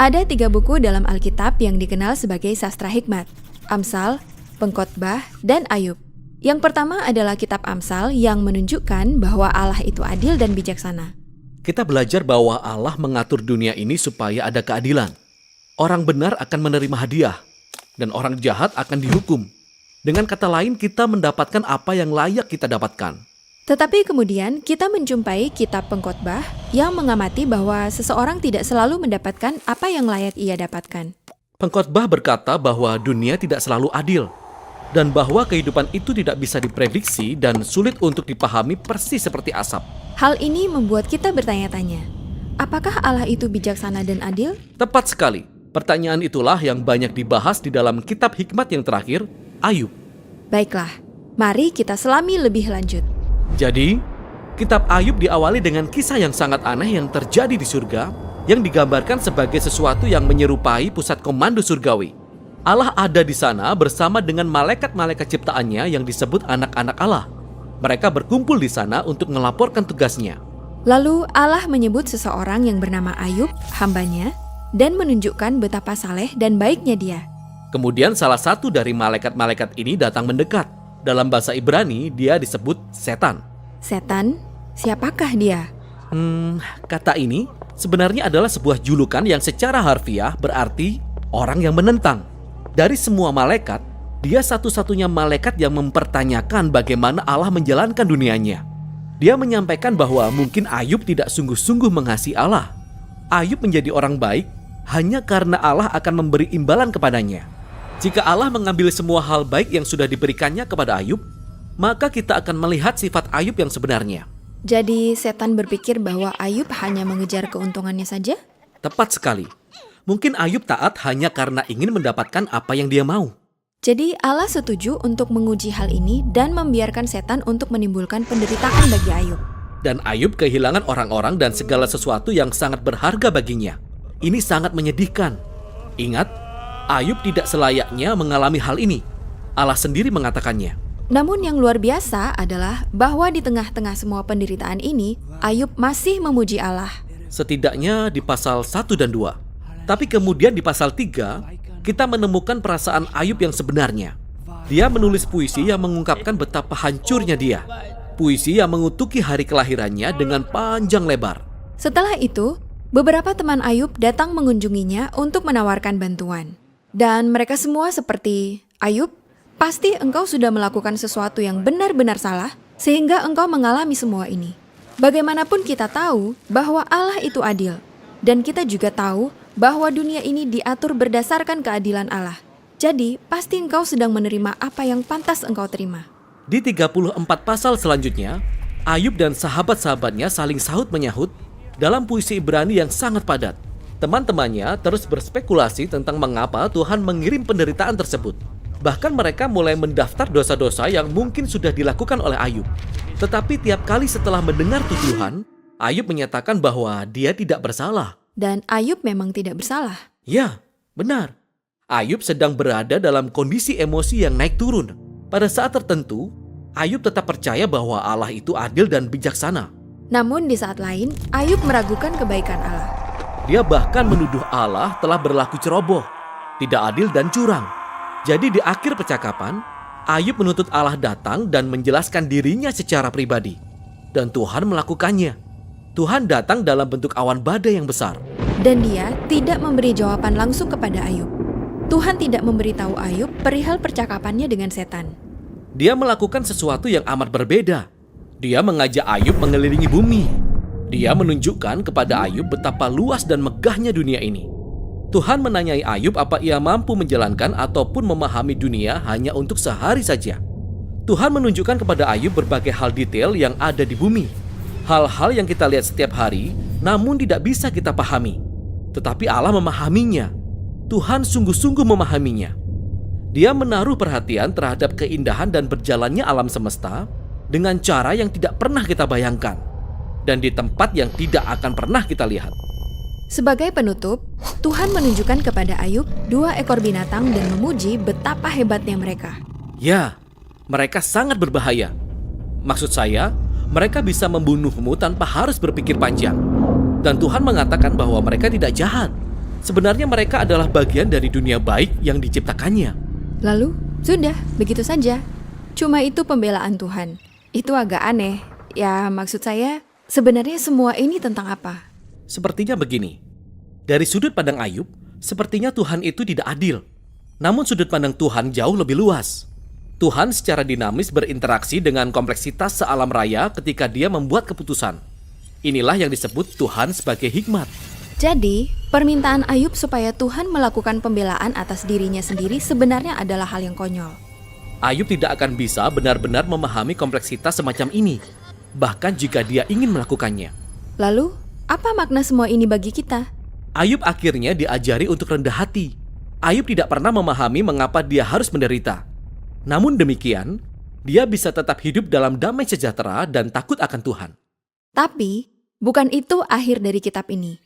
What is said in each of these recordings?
Ada 3 buku dalam Alkitab yang dikenal sebagai sastra hikmat: Amsal, Pengkhotbah, dan Ayub. Yang pertama adalah kitab Amsal yang menunjukkan bahwa Allah itu adil dan bijaksana. Kita belajar bahwa Allah mengatur dunia ini supaya ada keadilan. Orang benar akan menerima hadiah, dan orang jahat akan dihukum. Dengan kata lain, kita mendapatkan apa yang layak kita dapatkan. Tetapi kemudian kita menjumpai kitab Pengkhotbah yang mengamati bahwa seseorang tidak selalu mendapatkan apa yang layak ia dapatkan. Pengkhotbah berkata bahwa dunia tidak selalu adil, dan bahwa kehidupan itu tidak bisa diprediksi dan sulit untuk dipahami persis seperti asap. Hal ini membuat kita bertanya-tanya, apakah Allah itu bijaksana dan adil? Tepat sekali. Pertanyaan itulah yang banyak dibahas di dalam kitab hikmat yang terakhir, Ayub. Baiklah, mari kita selami lebih lanjut. Jadi, kitab Ayub diawali dengan kisah yang sangat aneh yang terjadi di surga, yang digambarkan sebagai sesuatu yang menyerupai pusat komando surgawi. Allah ada di sana bersama dengan malaikat-malaikat ciptaannya yang disebut anak-anak Allah. Mereka berkumpul di sana untuk melaporkan tugasnya. Lalu Allah menyebut seseorang yang bernama Ayub, hambanya, dan menunjukkan betapa saleh dan baiknya dia. Kemudian salah satu dari malaikat-malaikat ini datang mendekat. Dalam bahasa Ibrani, dia disebut setan. Setan? Siapakah dia? Kata ini sebenarnya adalah sebuah julukan yang secara harfiah berarti orang yang menentang. Dari semua malaikat, dia satu-satunya malaikat yang mempertanyakan bagaimana Allah menjalankan dunianya. Dia menyampaikan bahwa mungkin Ayub tidak sungguh-sungguh mengasihi Allah. Ayub menjadi orang baik hanya karena Allah akan memberi imbalan kepadanya. Jika Allah mengambil semua hal baik yang sudah diberikannya kepada Ayub, maka kita akan melihat sifat Ayub yang sebenarnya. Jadi setan berpikir bahwa Ayub hanya mengejar keuntungannya saja? Tepat sekali. Mungkin Ayub taat hanya karena ingin mendapatkan apa yang dia mau. Jadi Allah setuju untuk menguji hal ini dan membiarkan setan untuk menimbulkan penderitaan bagi Ayub. Dan Ayub kehilangan orang-orang dan segala sesuatu yang sangat berharga baginya. Ini sangat menyedihkan. Ingat, Ayub tidak selayaknya mengalami hal ini. Allah sendiri mengatakannya. Namun yang luar biasa adalah bahwa di tengah-tengah semua penderitaan ini, Ayub masih memuji Allah. Setidaknya di pasal 1 dan 2. Tapi kemudian di pasal 3, kita menemukan perasaan Ayub yang sebenarnya. Dia menulis puisi yang mengungkapkan betapa hancurnya dia. Puisi yang mengutuki hari kelahirannya dengan panjang lebar. Setelah itu, beberapa teman Ayub datang mengunjunginya untuk menawarkan bantuan. Dan mereka semua seperti, Ayub, pasti engkau sudah melakukan sesuatu yang benar-benar salah, sehingga engkau mengalami semua ini. Bagaimanapun kita tahu bahwa Allah itu adil, dan kita juga tahu bahwa dunia ini diatur berdasarkan keadilan Allah. Jadi, pasti engkau sedang menerima apa yang pantas engkau terima. Di 34 pasal selanjutnya, Ayub dan sahabat-sahabatnya saling sahut-menyahut dalam puisi Ibrani yang sangat padat. Teman-temannya terus berspekulasi tentang mengapa Tuhan mengirim penderitaan tersebut. Bahkan mereka mulai mendaftar dosa-dosa yang mungkin sudah dilakukan oleh Ayub. Tetapi tiap kali setelah mendengar tuduhan, Ayub menyatakan bahwa dia tidak bersalah. Dan Ayub memang tidak bersalah. Ya, benar. Ayub sedang berada dalam kondisi emosi yang naik turun. Pada saat tertentu, Ayub tetap percaya bahwa Allah itu adil dan bijaksana. Namun di saat lain, Ayub meragukan kebaikan Allah. Dia bahkan menuduh Allah telah berlaku ceroboh, tidak adil dan curang. Jadi di akhir percakapan, Ayub menuntut Allah datang dan menjelaskan dirinya secara pribadi. Dan Tuhan melakukannya. Tuhan datang dalam bentuk awan badai yang besar. Dan dia tidak memberi jawaban langsung kepada Ayub. Tuhan tidak memberitahu Ayub perihal percakapannya dengan setan. Dia melakukan sesuatu yang amat berbeda. Dia mengajak Ayub mengelilingi bumi. Dia menunjukkan kepada Ayub betapa luas dan megahnya dunia ini. Tuhan menanyai Ayub apa ia mampu menjalankan ataupun memahami dunia hanya untuk sehari saja. Tuhan menunjukkan kepada Ayub berbagai hal detail yang ada di bumi. Hal-hal yang kita lihat setiap hari, namun tidak bisa kita pahami. Tetapi Allah memahaminya. Tuhan sungguh-sungguh memahaminya. Dia menaruh perhatian terhadap keindahan dan berjalannya alam semesta dengan cara yang tidak pernah kita bayangkan. Dan di tempat yang tidak akan pernah kita lihat. Sebagai penutup, Tuhan menunjukkan kepada Ayub 2 ekor binatang dan memuji betapa hebatnya mereka. Ya, mereka sangat berbahaya. Maksud saya, mereka bisa membunuhmu tanpa harus berpikir panjang. Dan Tuhan mengatakan bahwa mereka tidak jahat. Sebenarnya mereka adalah bagian dari dunia baik yang diciptakannya. Lalu, sudah, begitu saja. Cuma itu pembelaan Tuhan. Itu agak aneh. Ya, maksud saya, sebenarnya semua ini tentang apa? Sepertinya begini. Dari sudut pandang Ayub, sepertinya Tuhan itu tidak adil. Namun sudut pandang Tuhan jauh lebih luas. Tuhan secara dinamis berinteraksi dengan kompleksitas sealam raya ketika dia membuat keputusan. Inilah yang disebut Tuhan sebagai hikmat. Jadi, permintaan Ayub supaya Tuhan melakukan pembelaan atas dirinya sendiri sebenarnya adalah hal yang konyol. Ayub tidak akan bisa benar-benar memahami kompleksitas semacam ini, bahkan jika dia ingin melakukannya. Lalu, apa makna semua ini bagi kita? Ayub akhirnya diajari untuk rendah hati. Ayub tidak pernah memahami mengapa dia harus menderita. Namun demikian, dia bisa tetap hidup dalam damai sejahtera dan takut akan Tuhan. Tapi, bukan itu akhir dari kitab ini.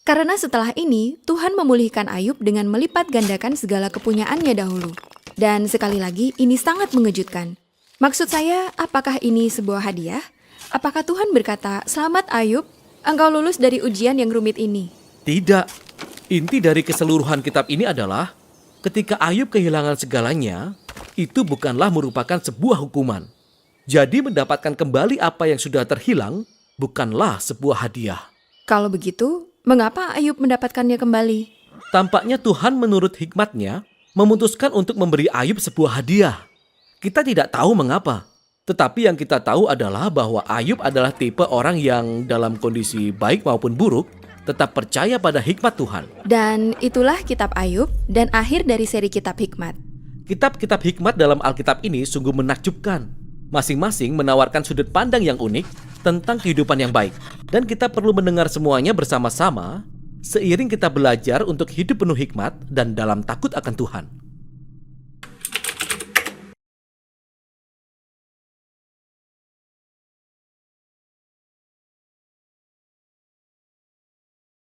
Karena setelah ini, Tuhan memulihkan Ayub dengan melipat gandakan segala kepunyaannya dahulu. Dan sekali lagi, ini sangat mengejutkan. Maksud saya, apakah ini sebuah hadiah? Apakah Tuhan berkata, "Selamat Ayub, engkau lulus dari ujian yang rumit ini"? Tidak. Inti dari keseluruhan kitab ini adalah, ketika Ayub kehilangan segalanya, itu bukanlah merupakan sebuah hukuman. Jadi mendapatkan kembali apa yang sudah terhilang, bukanlah sebuah hadiah. Kalau begitu, mengapa Ayub mendapatkannya kembali? Tampaknya Tuhan menurut hikmatnya memutuskan untuk memberi Ayub sebuah hadiah. Kita tidak tahu mengapa. Tetapi yang kita tahu adalah bahwa Ayub adalah tipe orang yang dalam kondisi baik maupun buruk tetap percaya pada hikmat Tuhan. Dan itulah kitab Ayub dan akhir dari seri kitab hikmat. Kitab-kitab hikmat dalam Alkitab ini sungguh menakjubkan. Masing-masing menawarkan sudut pandang yang unik tentang kehidupan yang baik. Dan kita perlu mendengar semuanya bersama-sama seiring kita belajar untuk hidup penuh hikmat dan dalam takut akan Tuhan.